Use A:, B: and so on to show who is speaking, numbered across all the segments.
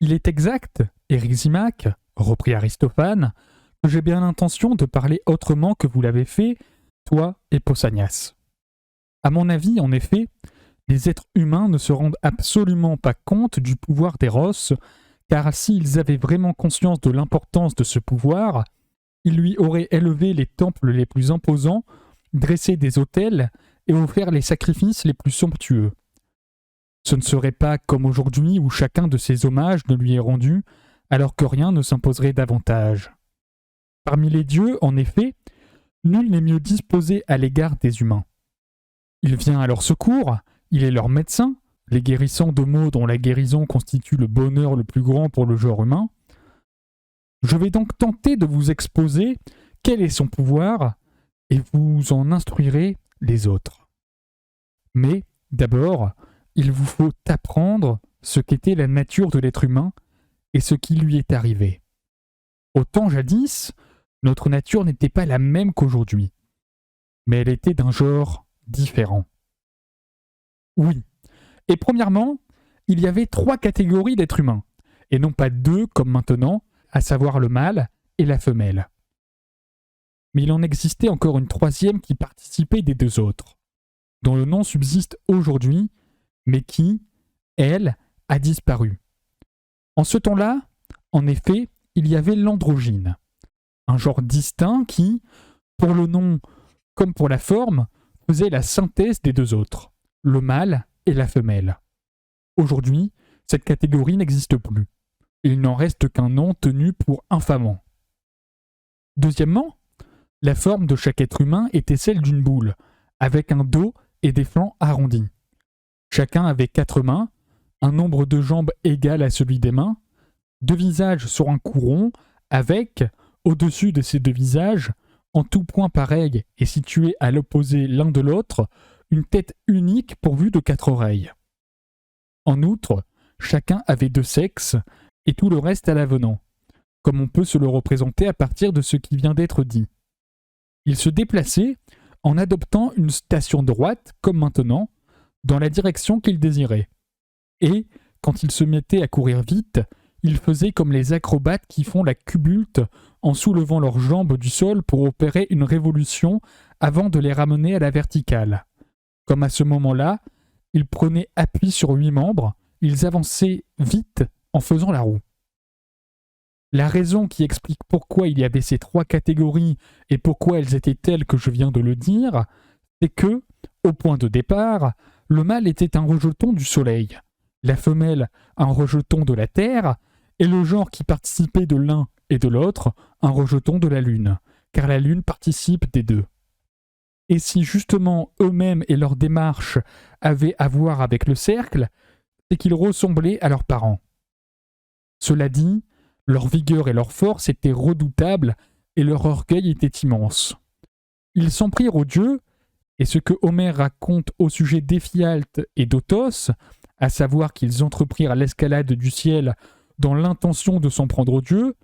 A: Il est exact, Éryximaque, reprit Aristophane, que j'ai bien l'intention de parler autrement que vous l'avez fait, toi et Pausanias. À mon avis, en effet, les êtres humains ne se rendent absolument pas compte du pouvoir d'Eros, car s'ils avaient vraiment conscience de l'importance de ce pouvoir, ils lui auraient élevé les temples les plus imposants, dressé des autels et offert les sacrifices les plus somptueux. Ce ne serait pas comme aujourd'hui où chacun de ces hommages ne lui est rendu, alors que rien ne s'imposerait davantage. Parmi les dieux, en effet, nul n'est mieux disposé à l'égard des humains. Il vient à leur secours, il est leur médecin, les guérissant de maux dont la guérison constitue le bonheur le plus grand pour le genre humain. Je vais donc tenter de vous exposer quel est son pouvoir, et vous en instruirez les autres. Mais, d'abord, il vous faut apprendre ce qu'était la nature de l'être humain et ce qui lui est arrivé. Au temps jadis, notre nature n'était pas la même qu'aujourd'hui, mais elle était d'un genre différent. Oui, et premièrement, il y avait 3 catégories d'êtres humains, et non pas 2 comme maintenant, à savoir le mâle et la femelle. Mais il en existait encore une 3e qui participait des 2 autres, dont le nom subsiste aujourd'hui, mais qui, elle, a disparu. En ce temps-là, en effet, il y avait l'androgyne, un genre distinct qui, pour le nom comme pour la forme, faisait la synthèse des 2 autres, le mâle et la femelle. Aujourd'hui, cette catégorie n'existe plus. Il n'en reste qu'un nom tenu pour infamant. Deuxièmement, la forme de chaque être humain était celle d'une boule, avec un dos et des flancs arrondis. Chacun avait 4 mains, un nombre de jambes égal à celui des mains, 2 visages sur un cou rond, avec, au-dessus de ces 2 visages, en tout point pareil et situés à l'opposé l'un de l'autre, une tête unique pourvue de 4 oreilles. En outre, chacun avait 2 sexes, et tout le reste à l'avenant, comme on peut se le représenter à partir de ce qui vient d'être dit. Il se déplaçait en adoptant une station droite, comme maintenant, dans la direction qu'il désirait. Et, quand il se mettait à courir vite, il faisait comme les acrobates qui font la cubulte en soulevant leurs jambes du sol pour opérer une révolution avant de les ramener à la verticale. Comme à ce moment-là, ils prenaient appui sur 8 membres, ils avançaient vite en faisant la roue. La raison qui explique pourquoi il y avait ces 3 catégories et pourquoi elles étaient telles que je viens de le dire, c'est que, au point de départ, le mâle était un rejeton du soleil, la femelle un rejeton de la terre, et le genre qui participait de l'un et de l'autre un rejeton de la lune, car la lune participe des 2. Et si justement eux-mêmes et leur démarche avaient à voir avec le cercle, c'est qu'ils ressemblaient à leurs parents. Cela dit, leur vigueur et leur force étaient redoutables et leur orgueil était immense. Ils s'en prirent aux dieux, et ce que Homère raconte au sujet d'Éphialte et d'Othos, à savoir qu'ils entreprirent l'escalade du ciel dans l'intention de s'en prendre aux dieux,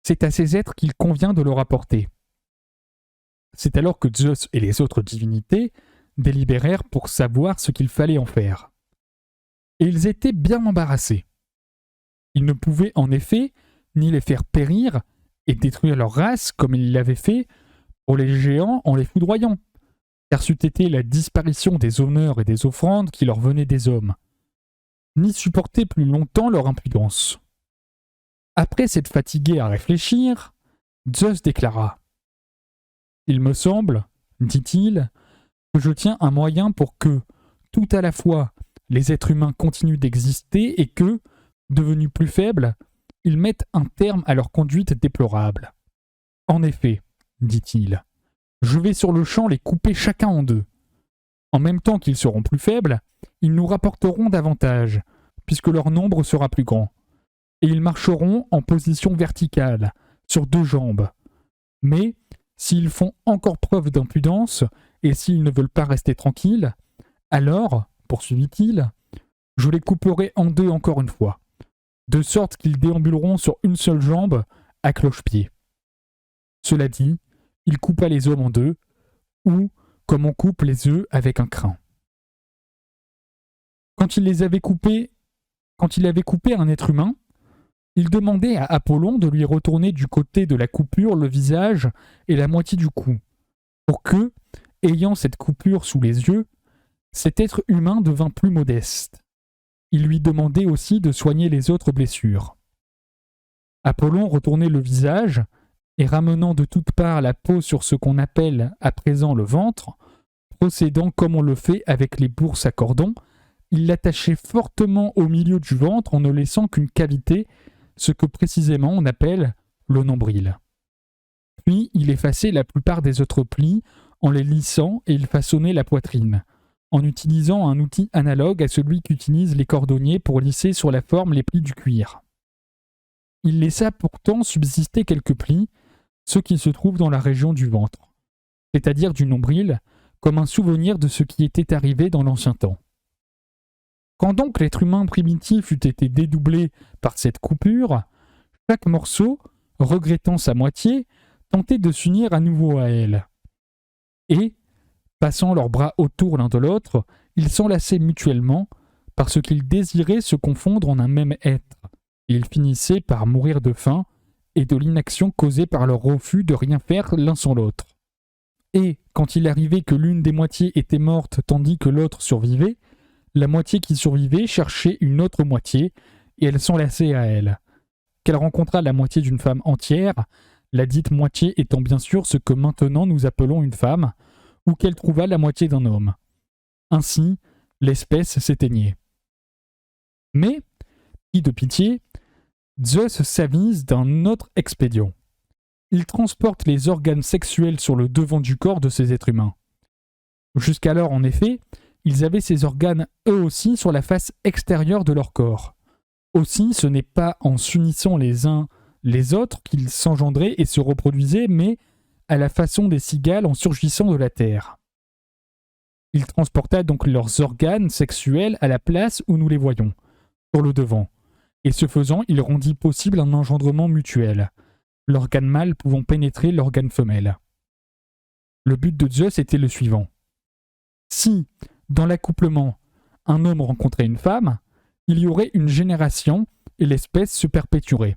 A: c'est à ces êtres qu'il convient de le rapporter. C'est alors que Zeus et les autres divinités délibérèrent pour savoir ce qu'il fallait en faire. Et ils étaient bien embarrassés. Ils ne pouvaient en effet ni les faire périr et détruire leur race comme ils l'avaient fait pour les géants en les foudroyant, car c'eût été la disparition des honneurs et des offrandes qui leur venaient des hommes, ni supporter plus longtemps leur impudence. Après s'être fatigué à réfléchir, Zeus déclara « Il me semble, dit-il, que je tiens un moyen pour que, tout à la fois, les êtres humains continuent d'exister et que, devenus plus faibles, ils mettent un terme à leur conduite déplorable. En effet, dit-il, je vais sur le champ les couper chacun en 2. En même temps qu'ils seront plus faibles, ils nous rapporteront davantage, puisque leur nombre sera plus grand. Et ils marcheront en position verticale, sur 2 jambes. Mais, s'ils font encore preuve d'impudence, et s'ils ne veulent pas rester tranquilles, alors, poursuivit-il, je les couperai en 2 encore une fois, de sorte qu'ils déambuleront sur une seule jambe, à cloche-pied. Cela dit, il coupa les hommes en 2, ou comme on coupe les œufs avec un crin. Quand il avait coupé un être humain, Ils demandaient à Apollon de lui retourner du côté de la coupure le visage et la moitié du cou, pour que, ayant cette coupure sous les yeux, cet être humain devint plus modeste. Ils lui demandaient aussi de soigner les autres blessures. Apollon retournait le visage, et ramenant de toutes parts la peau sur ce qu'on appelle à présent le ventre, procédant comme on le fait avec les bourses à cordon, il l'attachait fortement au milieu du ventre en ne laissant qu'une cavité, ce que précisément on appelle le nombril. Puis il effaçait la plupart des autres plis en les lissant et il façonnait la poitrine, en utilisant un outil analogue à celui qu'utilisent les cordonniers pour lisser sur la forme les plis du cuir. Il laissa pourtant subsister quelques plis, ceux qui se trouvent dans la région du ventre, c'est-à-dire du nombril, comme un souvenir de ce qui était arrivé dans l'ancien temps. Quand donc l'être humain primitif eut été dédoublé par cette coupure, chaque morceau, regrettant sa moitié, tentait de s'unir à nouveau à elle. Et, passant leurs bras autour l'un de l'autre, ils s'enlaçaient mutuellement, parce qu'ils désiraient se confondre en un même être, et ils finissaient par mourir de faim et de l'inaction causée par leur refus de rien faire l'un sans l'autre. Et, quand il arrivait que l'une des moitiés était morte tandis que l'autre survivait, la moitié qui survivait cherchait une autre moitié, et elle s'enlaçait à elle. Qu'elle rencontrât la moitié d'une femme entière, la dite moitié étant bien sûr ce que maintenant nous appelons une femme, ou qu'elle trouvât la moitié d'un homme. Ainsi, l'espèce s'éteignait. Mais, pris de pitié, Zeus s'avise d'un autre expédient. Il transporte les organes sexuels sur le devant du corps de ces êtres humains. Jusqu'alors, en effet, ils avaient ces organes eux aussi sur la face extérieure de leur corps. Aussi, ce n'est pas en s'unissant les uns les autres qu'ils s'engendraient et se reproduisaient, mais à la façon des cigales en surgissant de la terre. Il transporta donc leurs organes sexuels à la place où nous les voyons, sur le devant, et ce faisant, il rendit possible un engendrement mutuel, l'organe mâle pouvant pénétrer l'organe femelle. Le but de Zeus était le suivant. Si, dans l'accouplement, un homme rencontrait une femme, il y aurait une génération et l'espèce se perpétuerait.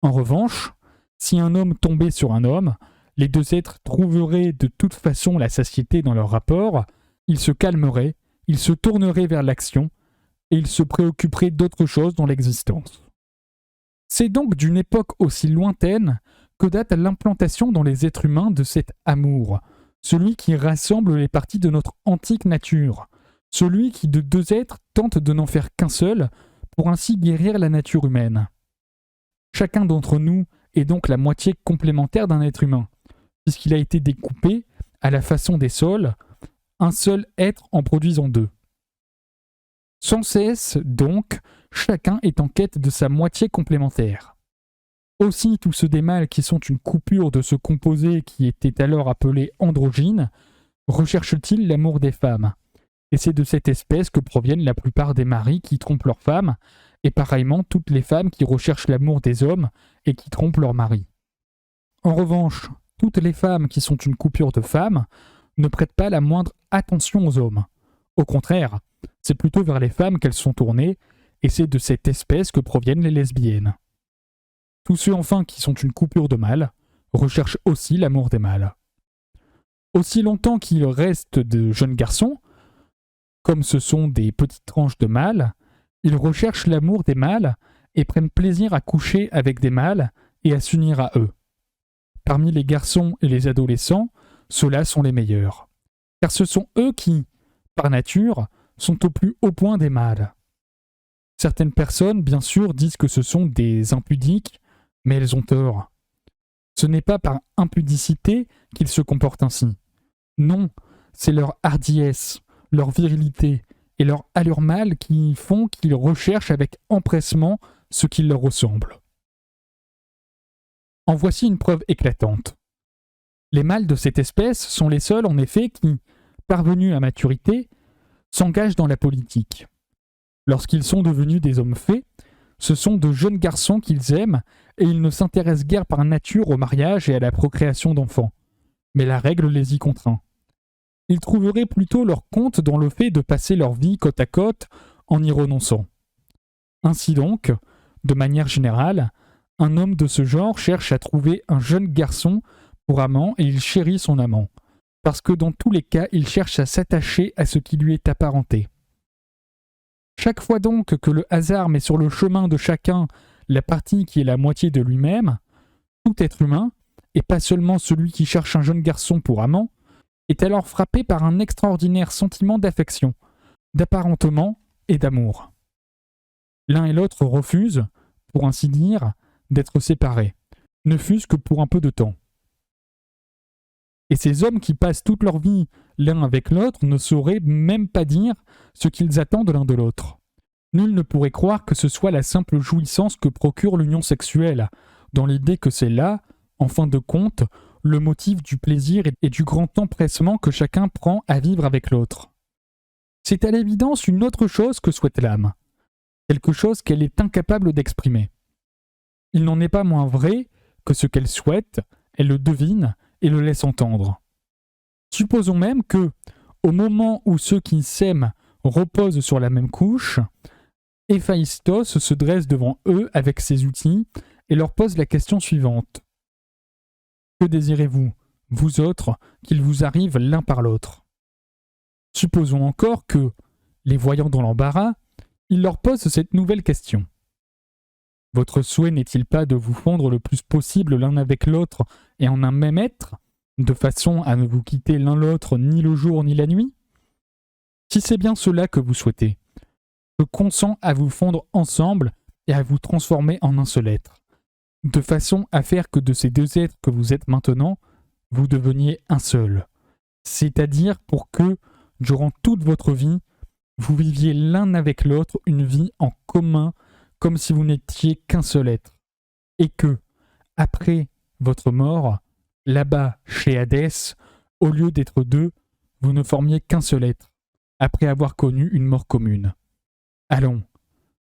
A: En revanche, si un homme tombait sur un homme, les deux êtres trouveraient de toute façon la satiété dans leur rapport, ils se calmeraient, ils se tourneraient vers l'action, et ils se préoccuperaient d'autre chose dans l'existence. C'est donc d'une époque aussi lointaine que date l'implantation dans les êtres humains de cet amour, celui qui rassemble les parties de notre antique nature, celui qui de deux êtres tente de n'en faire qu'un seul, pour ainsi guérir la nature humaine. Chacun d'entre nous est donc la moitié complémentaire d'un être humain, puisqu'il a été découpé, à la façon des sols, un seul être en produisant deux. Sans cesse, donc, chacun est en quête de sa moitié complémentaire. Aussi, tous ceux des mâles qui sont une coupure de ce composé qui était alors appelé androgyne, recherchent-ils l'amour des femmes. Et c'est de cette espèce que proviennent la plupart des maris qui trompent leurs femmes, et pareillement toutes les femmes qui recherchent l'amour des hommes et qui trompent leurs maris. En revanche, toutes les femmes qui sont une coupure de femmes ne prêtent pas la moindre attention aux hommes. Au contraire, c'est plutôt vers les femmes qu'elles sont tournées, et c'est de cette espèce que proviennent les lesbiennes. Tous ceux enfin qui sont une coupure de mâles recherchent aussi l'amour des mâles. Aussi longtemps qu'il reste de jeunes garçons, comme ce sont des petites tranches de mâles, ils recherchent l'amour des mâles et prennent plaisir à coucher avec des mâles et à s'unir à eux. Parmi les garçons et les adolescents, ceux-là sont les meilleurs, car ce sont eux qui, par nature, sont au plus haut point des mâles. Certaines personnes, bien sûr, disent que ce sont des impudiques, mais elles ont tort. Ce n'est pas par impudicité qu'ils se comportent ainsi. Non, c'est leur hardiesse, leur virilité et leur allure mâle qui font qu'ils recherchent avec empressement ce qui leur ressemble. En voici une preuve éclatante. Les mâles de cette espèce sont les seuls, en effet, qui, parvenus à maturité, s'engagent dans la politique. Lorsqu'ils sont devenus des hommes faits, ce sont de jeunes garçons qu'ils aiment et ils ne s'intéressent guère par nature au mariage et à la procréation d'enfants. Mais la règle les y contraint. Ils trouveraient plutôt leur compte dans le fait de passer leur vie côte à côte en y renonçant. Ainsi donc, De manière générale, un homme de ce genre cherche à trouver un jeune garçon pour amant et il chérit son amant, parce que dans tous les cas, il cherche à s'attacher à ce qui lui est apparenté. Chaque fois donc que le hasard met sur le chemin de chacun la partie qui est la moitié de lui-même, tout être humain, et pas seulement celui qui cherche un jeune garçon pour amant, est alors frappé par un extraordinaire sentiment d'affection, d'apparentement et d'amour. L'un et l'autre refusent, pour ainsi dire, d'être séparés, ne fût-ce que pour un peu de temps. Et ces hommes qui passent toute leur vie l'un avec l'autre ne sauraient même pas dire ce qu'ils attendent l'un de l'autre. Nul ne pourrait croire que ce soit la simple jouissance que procure l'union sexuelle, dans l'idée que c'est là, en fin de compte, le motif du plaisir et du grand empressement que chacun prend à vivre avec l'autre. C'est à l'évidence une autre chose que souhaite l'âme, quelque chose qu'elle est incapable d'exprimer. Il n'en est pas moins vrai que ce qu'elle souhaite, elle le devine et le laisse entendre. Supposons même que, au moment où ceux qui s'aiment reposent sur la même couche, Héphaïstos se dresse devant eux avec ses outils et leur pose la question suivante. Que désirez-vous, vous autres, qu'il vous arrive l'un par l'autre ? Supposons encore que, les voyant dans l'embarras, il leur pose cette nouvelle question. Votre souhait n'est-il pas de vous fondre le plus possible l'un avec l'autre et en un même être, de façon à ne vous quitter l'un l'autre ni le jour ni la nuit ? Si c'est bien cela que vous souhaitez, je consens à vous fondre ensemble et à vous transformer en un seul être, de façon à faire que de ces deux êtres que vous êtes maintenant, vous deveniez un seul, c'est-à-dire pour que, durant toute votre vie, vous viviez l'un avec l'autre une vie en commun comme si vous n'étiez qu'un seul être, et que, après votre mort, là-bas chez Hadès, au lieu d'être deux, vous ne formiez qu'un seul être, après avoir connu une mort commune. Allons,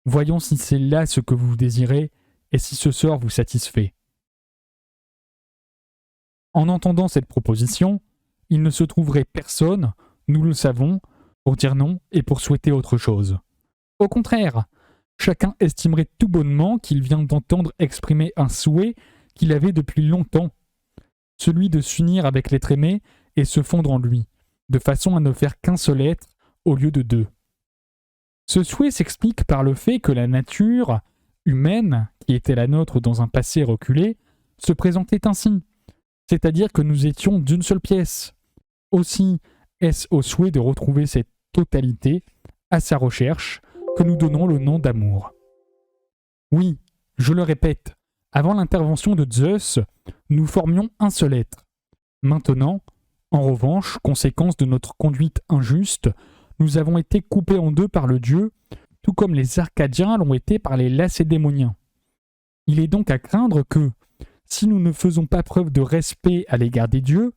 A: voyons si c'est là ce que vous désirez et si ce sort vous satisfait. En entendant cette proposition, il ne se trouverait personne, nous le savons, pour dire non et pour souhaiter autre chose. Au contraire, chacun estimerait tout bonnement qu'il vient d'entendre exprimer un souhait qu'il avait depuis longtemps, celui de s'unir avec l'être aimé et se fondre en lui, de façon à ne faire qu'un seul être au lieu de deux. Ce souhait s'explique par le fait que la nature humaine, qui était la nôtre dans un passé reculé, se présentait ainsi, c'est-à-dire que nous étions d'une seule pièce. Aussi est-ce au souhait de retrouver cette totalité, à sa recherche, que nous donnons le nom d'amour. Oui, je le répète, avant l'intervention de Zeus, nous formions un seul être. Maintenant, en revanche, conséquence de notre conduite injuste, nous avons été coupés en deux par le dieu, tout comme les Arcadiens l'ont été par les Lacédémoniens. Il est donc à craindre que, si nous ne faisons pas preuve de respect à l'égard des dieux,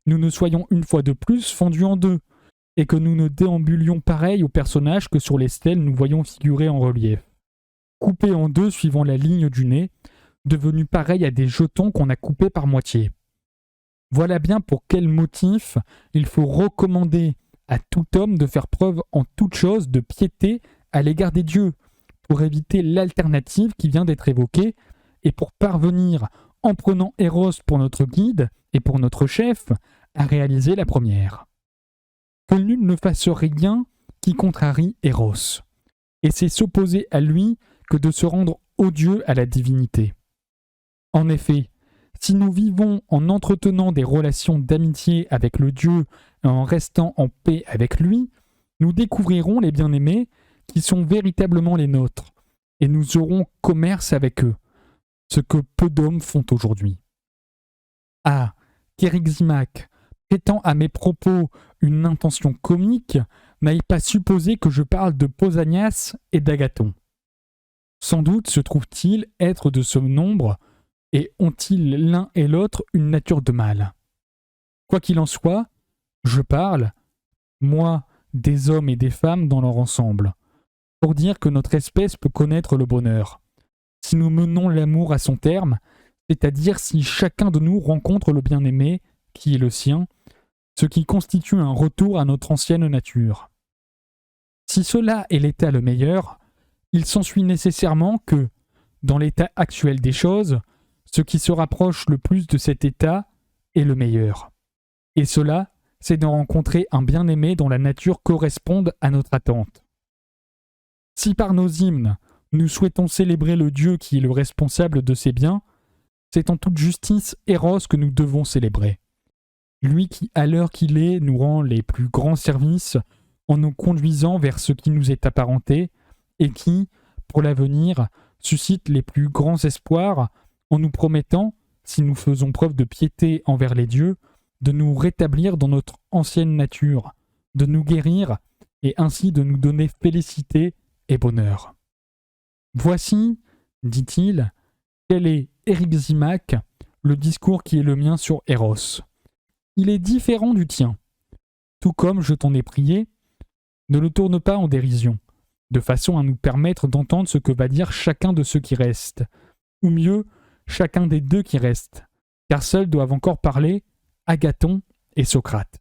A: nous ne soyons une fois de plus fendus en deux, et que nous ne déambulions pareil aux personnages que sur les stèles nous voyons figurer en relief. Coupés en deux suivant la ligne du nez, devenus pareils à des jetons qu'on a coupés par moitié. Voilà bien pour quel motif il faut recommander à tout homme de faire preuve en toute chose de piété à l'égard des dieux, pour éviter l'alternative qui vient d'être évoquée, et pour parvenir, en prenant Eros pour notre guide et pour notre chef, à réaliser la première. Que nul ne fasse rien qui contrarie Eros, et c'est s'opposer à lui que de se rendre odieux à la divinité. En effet, si nous vivons en entretenant des relations d'amitié avec le Dieu et en restant en paix avec lui, nous découvrirons les bien-aimés qui sont véritablement les nôtres, et nous aurons commerce avec eux, ce que peu d'hommes font aujourd'hui. Ah, qu'Éryximach, prêtant à mes propos une intention comique, n'aille pas supposer que je parle de Pausanias et d'Agathon. Sans doute se trouvent-ils être de ce nombre, et ont-ils l'un et l'autre une nature de mal. Quoi qu'il en soit, je parle, moi, des hommes et des femmes dans leur ensemble, pour dire que notre espèce peut connaître le bonheur, si nous menons l'amour à son terme, c'est-à-dire si chacun de nous rencontre le bien-aimé, qui est le sien, ce qui constitue un retour à notre ancienne nature. Si cela est l'état le meilleur, il s'ensuit nécessairement que, dans l'état actuel des choses, ce qui se rapproche le plus de cet état est le meilleur. Et cela, c'est de rencontrer un bien-aimé dont la nature corresponde à notre attente. Si par nos hymnes, nous souhaitons célébrer le Dieu qui est le responsable de ces biens, c'est en toute justice Eros que nous devons célébrer. Lui qui, à l'heure qu'il est, nous rend les plus grands services en nous conduisant vers ce qui nous est apparenté et qui, pour l'avenir, suscite les plus grands espoirs en nous promettant, si nous faisons preuve de piété envers les dieux, de nous rétablir dans notre ancienne nature, de nous guérir et ainsi de nous donner félicité et bonheur. Voici, dit-il, quel est Eryximach, le discours qui est le mien sur Eros. Il est différent du tien. Tout comme je t'en ai prié, ne le tourne pas en dérision, de façon à nous permettre d'entendre ce que va dire chacun de ceux qui restent, ou mieux, chacun des deux qui restent, car seuls doivent encore parler Agathon et Socrate.